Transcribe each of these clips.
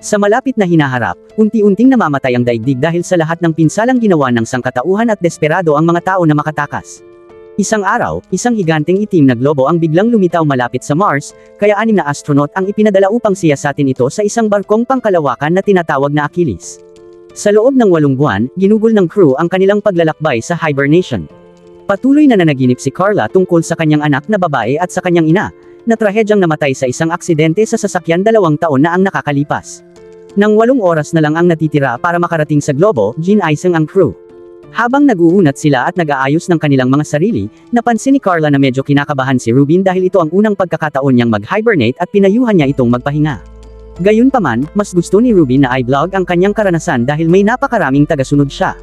Sa malapit na hinaharap, unti-unting namamatay ang daigdig dahil sa lahat ng pinsalang ginawa ng sangkatauhan at desperado ang mga tao na makatakas. Isang araw, isang higanteng itim na globo ang biglang lumitaw malapit sa Mars, kaya 6 na astronaut ang ipinadala upang siyasatin ito sa isang barkong pangkalawakan na tinatawag na Achilles. Sa loob ng 8 buwan, ginugol ng crew ang kanilang paglalakbay sa hibernation. Patuloy na nanaginip si Carla tungkol sa kanyang anak na babae at sa kanyang ina, na trahedyang namatay sa isang aksidente sa sasakyan 2 taon na ang nakakalipas. Nang 8 oras na lang ang natitira para makarating sa globo, ginising ang crew. Habang nag-uunat sila at nag-aayos ng kanilang mga sarili, napansin ni Carla na medyo kinakabahan si Rubin dahil ito ang unang pagkakataon niyang mag-hibernate at pinayuhan niya itong magpahinga. Gayunpaman, mas gusto ni Rubin na i-vlog ang kanyang karanasan dahil may napakaraming tagasunod siya.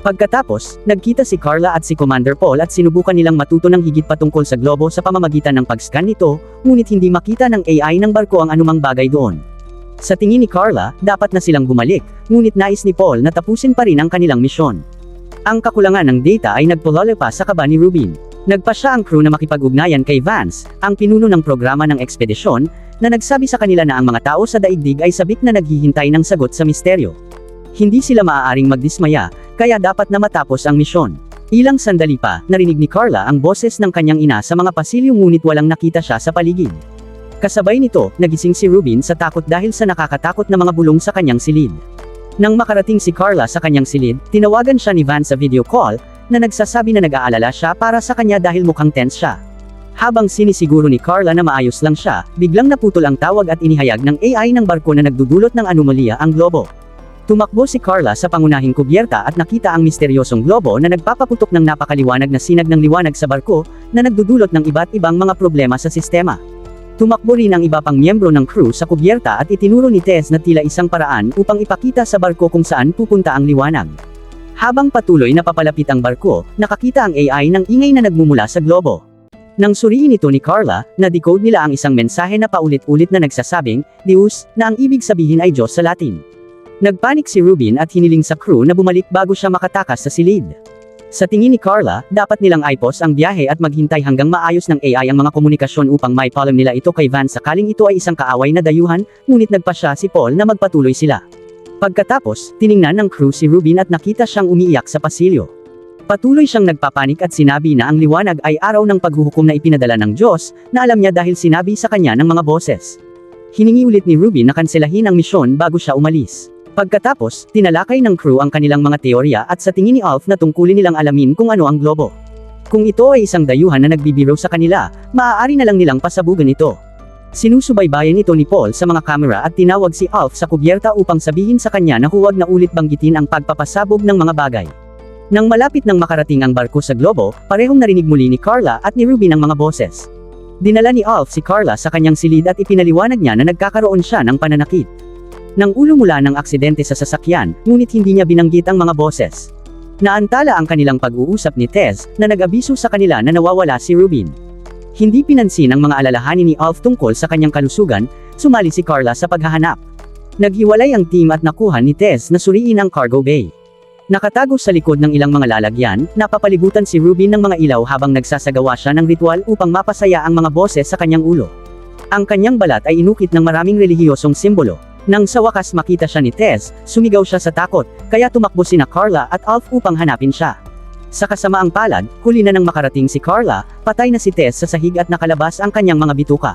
Pagkatapos, nagkita si Carla at si Commander Paul at sinubukan nilang matuto ng higit patungkol sa globo sa pamamagitan ng pag-scan nito, ngunit hindi makita ng AI ng barko ang anumang bagay doon. Sa tingin ni Carla, dapat na silang bumalik, ngunit nais ni Paul na tapusin pa rin ang kanilang misyon. Ang kakulangan ng data ay nagpulala pa sa kaba ni Rubin. Nagpa siya ang crew na makipag-ugnayan kay Vance, ang pinuno ng programa ng ekspedisyon, na nagsabi sa kanila na ang mga tao sa daigdig ay sabik na naghihintay ng sagot sa misteryo. Hindi sila maaaring magdismaya, kaya dapat na matapos ang misyon. Ilang sandali pa, narinig ni Carla ang boses ng kanyang ina sa mga pasilyo ngunit walang nakita siya sa paligid. Kasabay nito, nagising si Rubin sa takot dahil sa nakakatakot na mga bulong sa kanyang silid. Nang makarating si Carla sa kanyang silid, tinawagan siya ni Vance sa video call, na nagsasabi na nag-aalala siya para sa kanya dahil mukhang tense siya. Habang sinisiguro ni Carla na maayos lang siya, biglang naputol ang tawag at inihayag ng AI ng barko na nagdudulot ng anomalya ang globo. Tumakbo si Carla sa pangunahing kubyerta at nakita ang misteryosong globo na nagpapaputok ng napakaliwanag na sinag ng liwanag sa barko, na nagdudulot ng iba't ibang mga problema sa sistema. Tumakbo rin ang iba pang miyembro ng crew sa kubyerta at itinuro ni Tess na tila isang paraan upang ipakita sa barko kung saan pupunta ang liwanag. Habang patuloy na papalapit ang barko, nakakita ang AI ng ingay na nagmumula sa globo. Nang suriin ito ni Carla, na-decode nila ang isang mensahe na paulit-ulit na nagsasabing, Deus, na ang ibig sabihin ay Diyos sa Latin. Nagpanik si Rubin at hiniling sa crew na bumalik bago siya makatakas sa silid. Sa tingin ni Carla, dapat nilang i-pause ang biyahe at maghintay hanggang maayos ng AI ang mga komunikasyon upang maipalam nila ito kay Vance sakaling ito ay isang kaaway na dayuhan, ngunit nagpa siya si Paul na magpatuloy sila. Pagkatapos, tiningnan ng crew si Rubin at nakita siyang umiiyak sa pasilyo. Patuloy siyang nagpapanik at sinabi na ang liwanag ay araw ng paghuhukom na ipinadala ng Diyos, na alam niya dahil sinabi sa kanya ng mga boses. Hiningi ulit ni Rubin na kanselahin ang misyon bago siya umalis. Pagkatapos, tinalakay ng crew ang kanilang mga teorya at sa tingin ni Alf na tungkulin nilang alamin kung ano ang globo. Kung ito ay isang dayuhan na nagbibiro sa kanila, maaari na lang nilang pasabugan ito. Sinusubaybayan ito ni Paul sa mga kamera at tinawag si Alf sa kubyerta upang sabihin sa kanya na huwag na ulit banggitin ang pagpapasabog ng mga bagay. Nang malapit nang makarating ang barko sa globo, parehong narinig muli ni Carla at ni Rubin ang mga boses. Dinala ni Alf si Carla sa kanyang silid at ipinaliwanag niya na nagkakaroon siya ng pananakit. Nang ulo mula ng aksidente sa sasakyan, ngunit hindi niya binanggit ang mga boses. Naantala ang kanilang pag-uusap ni Tess, na nag-abiso sa kanila na nawawala si Rubin. Hindi pinansin ang mga alalahanin ni Alf tungkol sa kanyang kalusugan, sumali si Carla sa paghahanap. Naghiwalay ang team at nakuha ni Tess na suriin ang cargo bay. Nakatago sa likod ng ilang mga lalagyan, napapalibutan si Rubin ng mga ilaw habang nagsasagawa siya ng ritual upang mapasaya ang mga boses sa kanyang ulo. Ang kanyang balat ay inukit ng maraming relihiyosong simbolo. Nang sa wakas makita siya ni Tess, sumigaw siya sa takot, kaya tumakbo sina Carla at Alf upang hanapin siya. Sa kasamaang palad, huli na nang makarating si Carla, patay na si Tess sa sahig at nakalabas ang kanyang mga bituka.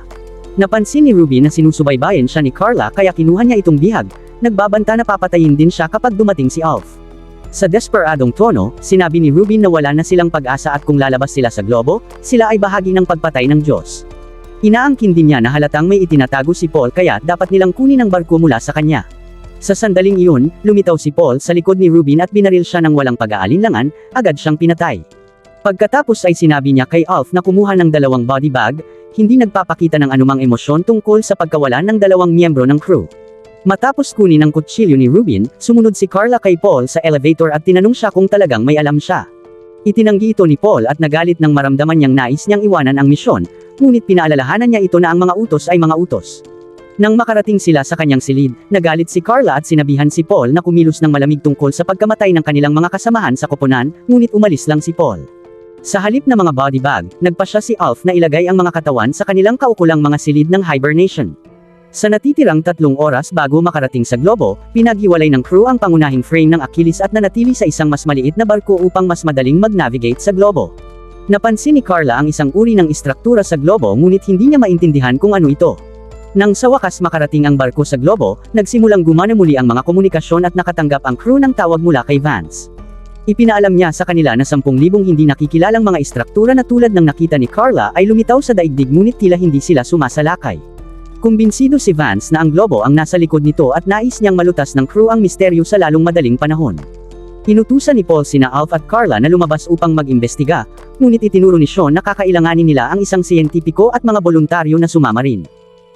Napansin ni Ruby na sinusubaybayan siya ni Carla kaya kinuha niya itong bihag, nagbabanta na papatayin din siya kapag dumating si Alf. Sa desperadong tono, sinabi ni Ruby na wala na silang pag-asa at kung lalabas sila sa globo, sila ay bahagi ng pagpatay ng Diyos. Inaangkin din niya na halatang may itinatago si Paul kaya dapat nilang kunin ang barko mula sa kanya. Sa sandaling iyon, lumitaw si Paul sa likod ni Rubin at binaril siya ng walang pag-aalinlangan, agad siyang pinatay. Pagkatapos ay sinabi niya kay Alf na kumuha ng 2 body bag, hindi nagpapakita ng anumang emosyon tungkol sa pagkawalan ng 2 miyembro ng crew. Matapos kunin ang kutsilyo ni Rubin, sumunod si Carla kay Paul sa elevator at tinanong siya kung talagang may alam siya. Itinanggi ito ni Paul at nagalit nang maramdaman niyang nais niyang iwanan ang misyon, ngunit pinaalalahanan niya ito na ang mga utos ay mga utos. Nang makarating sila sa kanyang silid, nagalit si Carla at sinabihan si Paul na kumilos ng malamig tungkol sa pagkamatay ng kanilang mga kasamahan sa koponan, ngunit umalis lang si Paul. Sa halip na mga body bag, nagpa siya si Alf na ilagay ang mga katawan sa kanilang kaukulang mga silid ng hibernation. Sa natitirang 3 oras bago makarating sa globo, pinaghiwalay ng crew ang pangunahing frame ng Achilles at nanatili sa isang mas maliit na barko upang mas madaling mag-navigate sa globo. Napansin ni Carla ang isang uri ng istruktura sa globo ngunit hindi niya maintindihan kung ano ito. Nang sa wakas makarating ang barko sa globo, nagsimulang gumana muli ang mga komunikasyon at nakatanggap ang crew ng tawag mula kay Vance. Ipinaalam niya sa kanila na 10,000 hindi nakikilalang mga istruktura na tulad ng nakita ni Carla ay lumitaw sa daigdig ngunit tila hindi sila sumasalakay. Kumbinsido si Vance na ang globo ang nasa likod nito at nais niyang malutas ng crew ang misteryo sa lalong madaling panahon. Inutusan ni Paul sina Alf at Carla na lumabas upang mag-imbestiga, ngunit itinuro ni Sean na kakailanganin nila ang isang siyentipiko at mga voluntaryo na sumama rin.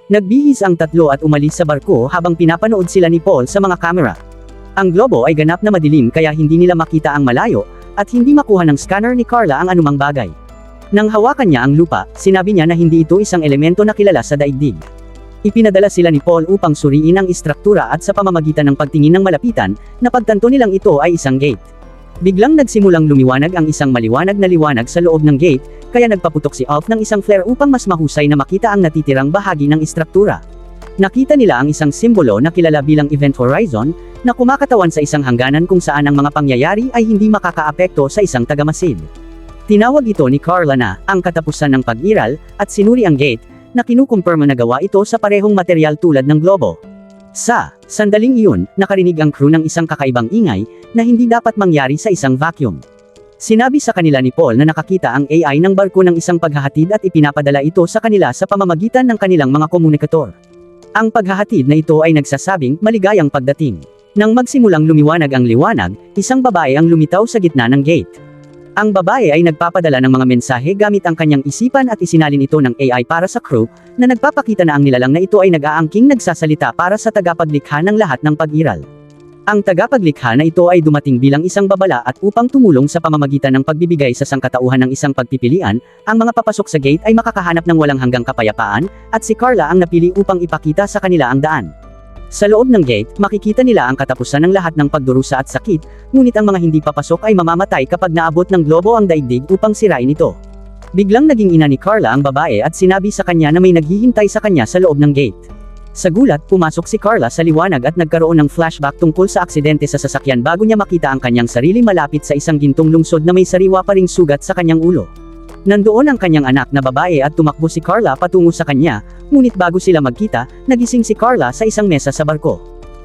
Nagbihis ang tatlo at umalis sa barko habang pinapanood sila ni Paul sa mga kamera. Ang globo ay ganap na madilim kaya hindi nila makita ang malayo, at hindi makuha ng scanner ni Carla ang anumang bagay. Nang hawakan niya ang lupa, sinabi niya na hindi ito isang elemento na kilala sa daigdig. Ipinadala sila ni Paul upang suriin ang istruktura at sa pamamagitan ng pagtingin ng malapitan, napagtanto nilang ito ay isang gate. Biglang nagsimulang lumiwanag ang isang maliwanag na liwanag sa loob ng gate, kaya nagpaputok si Alf ng isang flare upang mas mahusay na makita ang natitirang bahagi ng istruktura. Nakita nila ang isang simbolo na kilala bilang Event Horizon, na kumakatawan sa isang hangganan kung saan ang mga pangyayari ay hindi makakaapekto sa isang tagamasid. Tinawag ito ni Carla na ang katapusan ng pag-iral, at sinuri ang gate, na kinukumpirma na gawa ito sa parehong material tulad ng globo. Sa sandaling iyon, nakarinig ang crew ng isang kakaibang ingay, na hindi dapat mangyari sa isang vacuum. Sinabi sa kanila ni Paul na nakakita ang AI ng barko ng isang paghahatid at ipinapadala ito sa kanila sa pamamagitan ng kanilang mga komunikator. Ang paghahatid na ito ay nagsasabing maligayang pagdating. Nang magsimulang lumiwanag ang liwanag, isang babae ang lumitaw sa gitna ng gate. Ang babae ay nagpapadala ng mga mensahe gamit ang kanyang isipan at isinalin ito ng AI para sa crew, na nagpapakita na ang nilalang na ito ay nag-aangking nagsasalita para sa tagapaglikha ng lahat ng pag-iral. Ang tagapaglikha na ito ay dumating bilang isang babala at upang tumulong sa pamamagitan ng pagbibigay sa sangkatauhan ng isang pagpipilian, ang mga papasok sa gate ay makakahanap ng walang hanggang kapayapaan, at si Carla ang napili upang ipakita sa kanila ang daan. Sa loob ng gate, makikita nila ang katapusan ng lahat ng pagdurusa at sakit, ngunit ang mga hindi papasok ay mamamatay kapag naabot ng globo ang daigdig upang sirain ito. Biglang naging ina ni Carla ang babae at sinabi sa kanya na may naghihintay sa kanya sa loob ng gate. Sa gulat, pumasok si Carla sa liwanag at nagkaroon ng flashback tungkol sa aksidente sa sasakyan bago niya makita ang kanyang sarili malapit sa isang gintong lungsod na may sariwa pa ring sugat sa kanyang ulo. Nandoon ang kanyang anak na babae at tumakbo si Carla patungo sa kanya, ngunit bago sila magkita, nagising si Carla sa isang mesa sa barko.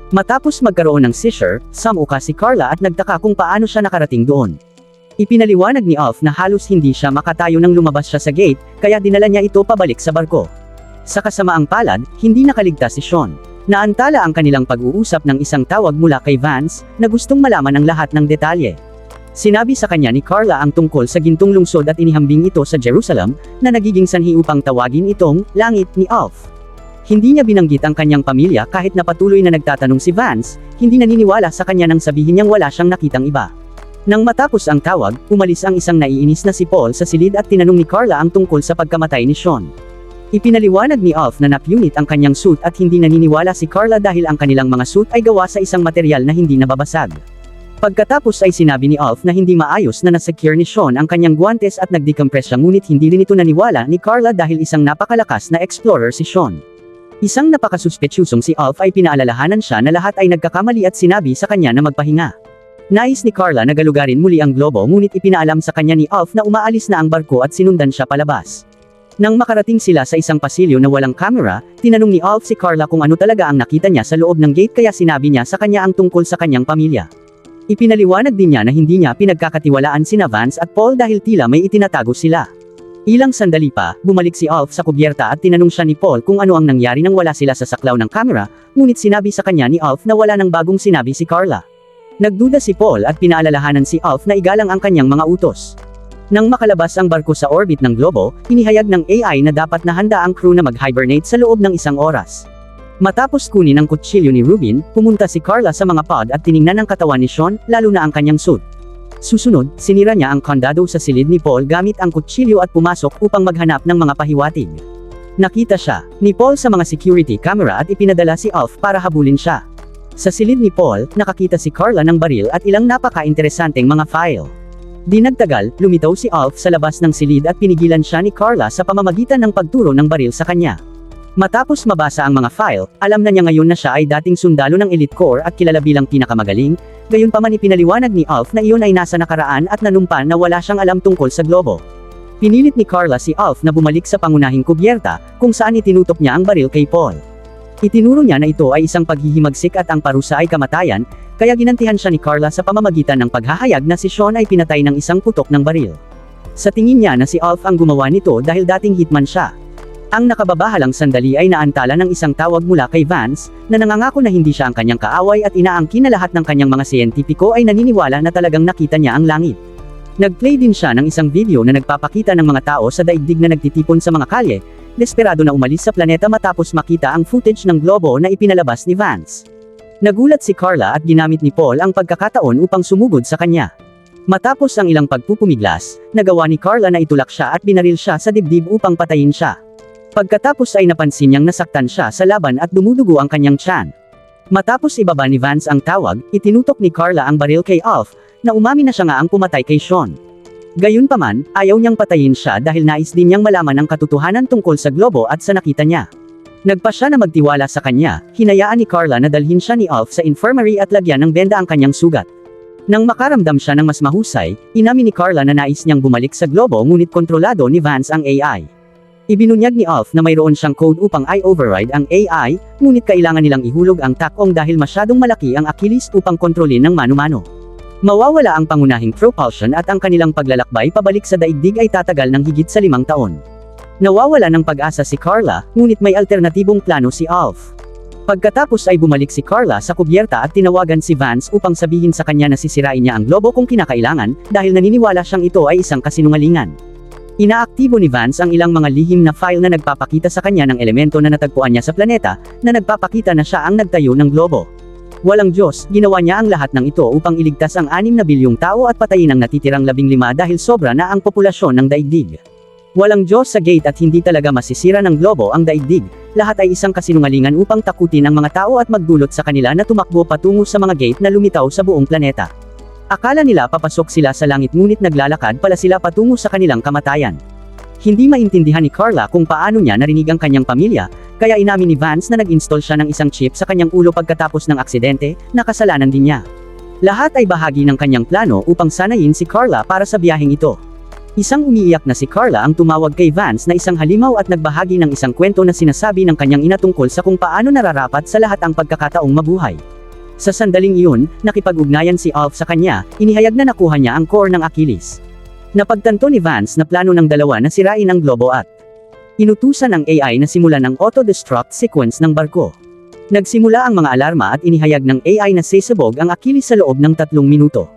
Matapos magkaroon ng seizure, sumuka si Carla at nagtaka kung paano siya nakarating doon. Ipinaliwanag ni Alf na halos hindi siya makatayo nang lumabas siya sa gate, kaya dinala niya ito pabalik sa barko. Sa kasamaang palad, hindi nakaligtas si Sean. Naantala ang kanilang pag-uusap ng isang tawag mula kay Vance, na gustong malaman ang lahat ng detalye. Sinabi sa kanya ni Carla ang tungkol sa gintong lungsod at inihambing ito sa Jerusalem, na nagiging sanhi upang tawagin itong langit ni Alf. Hindi niya binanggit ang kanyang pamilya kahit na patuloy na nagtatanong si Vance, hindi naniniwala sa kanya nang sabihin niyang wala siyang nakitang iba. Nang matapos ang tawag, umalis ang isang naiinis na si Paul sa silid at tinanong ni Carla ang tungkol sa pagkamatay ni Sean. Ipinaliwanag ni Alf na napunit ang kanyang suit at hindi naniniwala si Carla dahil ang kanilang mga suit ay gawa sa isang material na hindi nababasag. Pagkatapos ay sinabi ni Alf na hindi maayos na nasecure ni Sean ang kanyang guwantes at nagdecompress siya ngunit hindi rin ito naniwala ni Carla dahil isang napakalakas na explorer si Sean. Isang napakasuspetyusong si Alf ay pinaalalahanan siya na lahat ay nagkakamali at sinabi sa kanya na magpahinga. Nais ni Carla na galugarin muli ang globo ngunit ipinaalam sa kanya ni Alf na umaalis na ang barko at sinundan siya palabas. Nang makarating sila sa isang pasilyo na walang kamera, tinanong ni Alf si Carla kung ano talaga ang nakita niya sa loob ng gate kaya sinabi niya sa kanya ang tungkol sa kanyang pamilya. Ipinaliwanag din niya na hindi niya pinagkakatiwalaan sina Vance at Paul dahil tila may itinatago sila. Ilang sandali pa, bumalik si Alf sa kubyerta at tinanong siya ni Paul kung ano ang nangyari nang wala sila sa saklaw ng kamera, ngunit sinabi sa kanya ni Alf na wala nang bagong sinabi si Carla. Nagduda si Paul at pinaalalahanan si Alf na igalang ang kanyang mga utos. Nang makalabas ang barko sa orbit ng globo, inihayag ng AI na dapat nahanda ang crew na mag-hibernate sa loob ng 1 oras. Matapos kunin ang kutsilyo ni Rubin, pumunta si Carla sa mga pod at tiningnan ang katawan ni Sean, lalo na ang kanyang suit. Susunod, sinira niya ang kandado sa silid ni Paul gamit ang kutsilyo at pumasok upang maghanap ng mga pahiwatig. Nakita siya ni Paul sa mga security camera at ipinadala si Alf para habulin siya. Sa silid ni Paul, nakakita si Carla ng baril at ilang napaka-interesanteng mga file. Di nagtagal, lumitaw si Alf sa labas ng silid at pinigilan siya ni Carla sa pamamagitan ng pagturo ng baril sa kanya. Matapos mabasa ang mga file, alam na niya ngayon na siya ay dating sundalo ng Elite Corps at kilala bilang pinakamagaling, gayunpaman ipinaliwanag ni Alf na iyon ay nasa nakaraan at nanumpa na wala siyang alam tungkol sa globo. Pinilit ni Carla si Alf na bumalik sa pangunahing kubyerta, kung saan itinutok niya ang baril kay Paul. Itinuro niya na ito ay isang paghihimagsik at ang parusa ay kamatayan, kaya ginantihan siya ni Carla sa pamamagitan ng paghahayag na si Sean ay pinatay ng isang putok ng baril. Sa tingin niya na si Alf ang gumawa nito dahil dating hitman siya. Ang nakababahalang sandali ay naantala ng isang tawag mula kay Vance, na nangangako na hindi siya ang kanyang kaaway at inaangkin na lahat ng kanyang mga siyentipiko ay naniniwala na talagang nakita niya ang langit. Nag-play din siya ng isang video na nagpapakita ng mga tao sa daigdig na nagtitipon sa mga kalye, desperado na umalis sa planeta matapos makita ang footage ng globo na ipinalabas ni Vance. Nagulat si Carla at ginamit ni Paul ang pagkakataon upang sumugod sa kanya. Matapos ang ilang pagpupumiglas, nagawa ni Carla na itulak siya at binaril siya sa dibdib upang patayin siya. Pagkatapos ay napansin niyang nasaktan siya sa laban at dumudugo ang kanyang tiyan. Matapos ibaba ni Vance ang tawag, itinutok ni Carla ang baril kay Alf, na umamin na siya nga ang pumatay kay Sean. Gayunpaman, ayaw niyang patayin siya dahil nais din niyang malaman ang katotohanan tungkol sa globo at sa nakita niya. Nagpa siya na magtiwala sa kanya, hinayaan ni Carla na dalhin siya ni Alf sa infirmary at lagyan ng benda ang kanyang sugat. Nang makaramdam siya ng mas mahusay, inamin ni Carla na nais niyang bumalik sa globo ngunit kontrolado ni Vance ang AI. Ibinunyag ni Alf na mayroon siyang code upang i-override ang AI, ngunit kailangan nilang ihulog ang takong dahil masyadong malaki ang Achilles upang kontrolin ng mano-mano. Mawawala ang pangunahing propulsion at ang kanilang paglalakbay pabalik sa daigdig ay tatagal ng higit sa 5 taon. Nawawala ng pag-asa si Carla, ngunit may alternatibong plano si Alf. Pagkatapos ay bumalik si Carla sa kubyerta at tinawagan si Vance upang sabihin sa kanya na sisirain niya ang globo kung kinakailangan, dahil naniniwala siyang ito ay isang kasinungalingan. Inaaktibo ni Vance ang ilang mga lihim na file na nagpapakita sa kanya ng elemento na natagpuan niya sa planeta, na nagpapakita na siya ang nagtayo ng globo. Walang Diyos, ginawa niya ang lahat ng ito upang iligtas ang 6 na bilyong tao at patayin ang natitirang 15 dahil sobra na ang populasyon ng daigdig. Walang Diyos sa gate at hindi talaga masisira ng globo ang daigdig, lahat ay isang kasinungalingan upang takutin ang mga tao at magdulot sa kanila na tumakbo patungo sa mga gate na lumitaw sa buong planeta. Akala nila papasok sila sa langit ngunit naglalakad pala sila patungo sa kanilang kamatayan. Hindi maintindihan ni Carla kung paano niya narinig ang kanyang pamilya, kaya inamin ni Vance na nag-install siya ng isang chip sa kanyang ulo pagkatapos ng aksidente, na kasalanan din niya. Lahat ay bahagi ng kanyang plano upang sanayin si Carla para sa biyaheng ito. Isang umiiyak na si Carla ang tumawag kay Vance na isang halimaw at nagbahagi ng isang kwento na sinasabi ng kanyang ina tungkol sa kung paano nararapat sa lahat ang pagkakataong mabuhay. Sa sandaling iyon, nakipag-ugnayan si Alf sa kanya, inihayag na nakuha niya ang core ng Achilles. Napagtanto ni Vance na plano ng dalawa na sirain ang globo at inutusan ng AI na simulan ang auto-destruct sequence ng barko. Nagsimula ang mga alarma at inihayag ng AI na sisabog ang Achilles sa loob ng 3 minuto.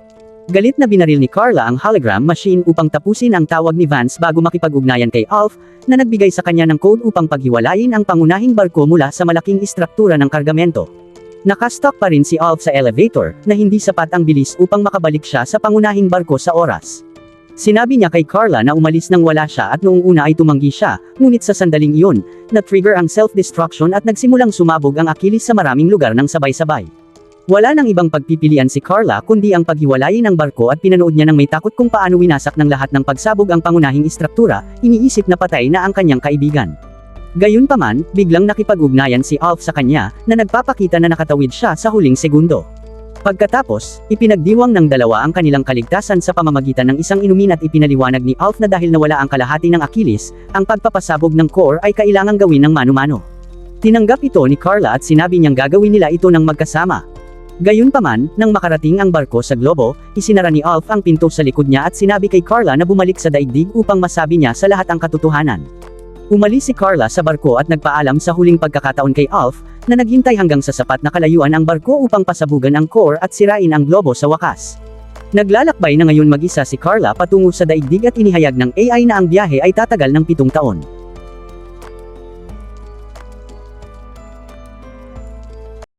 Galit na binaril ni Carla ang hologram machine upang tapusin ang tawag ni Vance bago makipag-ugnayan kay Alf, na nagbigay sa kanya ng code upang paghiwalayin ang pangunahing barko mula sa malaking istruktura ng kargamento. Nakastock pa rin si Alf sa elevator, na hindi sapat ang bilis upang makabalik siya sa pangunahing barko sa oras. Sinabi niya kay Carla na umalis nang wala siya at noong una ay tumanggi siya, ngunit sa sandaling iyon, na-trigger ang self-destruction at nagsimulang sumabog ang Achilles sa maraming lugar ng sabay-sabay. Wala nang ibang pagpipilian si Carla kundi ang paghiwalayin ng barko at pinanood niya ng may takot kung paano winasak ng lahat ng pagsabog ang pangunahing istruktura, iniisip na patay na ang kanyang kaibigan. Gayunpaman, biglang nakipag-ugnayan si Alf sa kanya, na nagpapakita na nakatawid siya sa huling segundo. Pagkatapos, ipinagdiwang ng dalawa ang kanilang kaligtasan sa pamamagitan ng isang inumin at ipinaliwanag ni Alf na dahil nawala ang kalahati ng Achilles, ang pagpapasabog ng core ay kailangang gawin ng mano-mano. Tinanggap ito ni Carla at sinabi niyang gagawin nila ito ng magkasama. Gayunpaman, nang makarating ang barko sa globo, isinara ni Alf ang pinto sa likod niya at sinabi kay Carla na bumalik sa daigdig upang masabi niya sa lahat ang katotohanan. Umalis si Carla sa barko at nagpaalam sa huling pagkakataon kay Alf, na naghintay hanggang sa sapat na kalayuan ang barko upang pasabugan ang core at sirain ang globo sa wakas. Naglalakbay na ngayon mag-isa si Carla patungo sa daigdig at inihayag ng AI na ang biyahe ay tatagal ng 7 taon.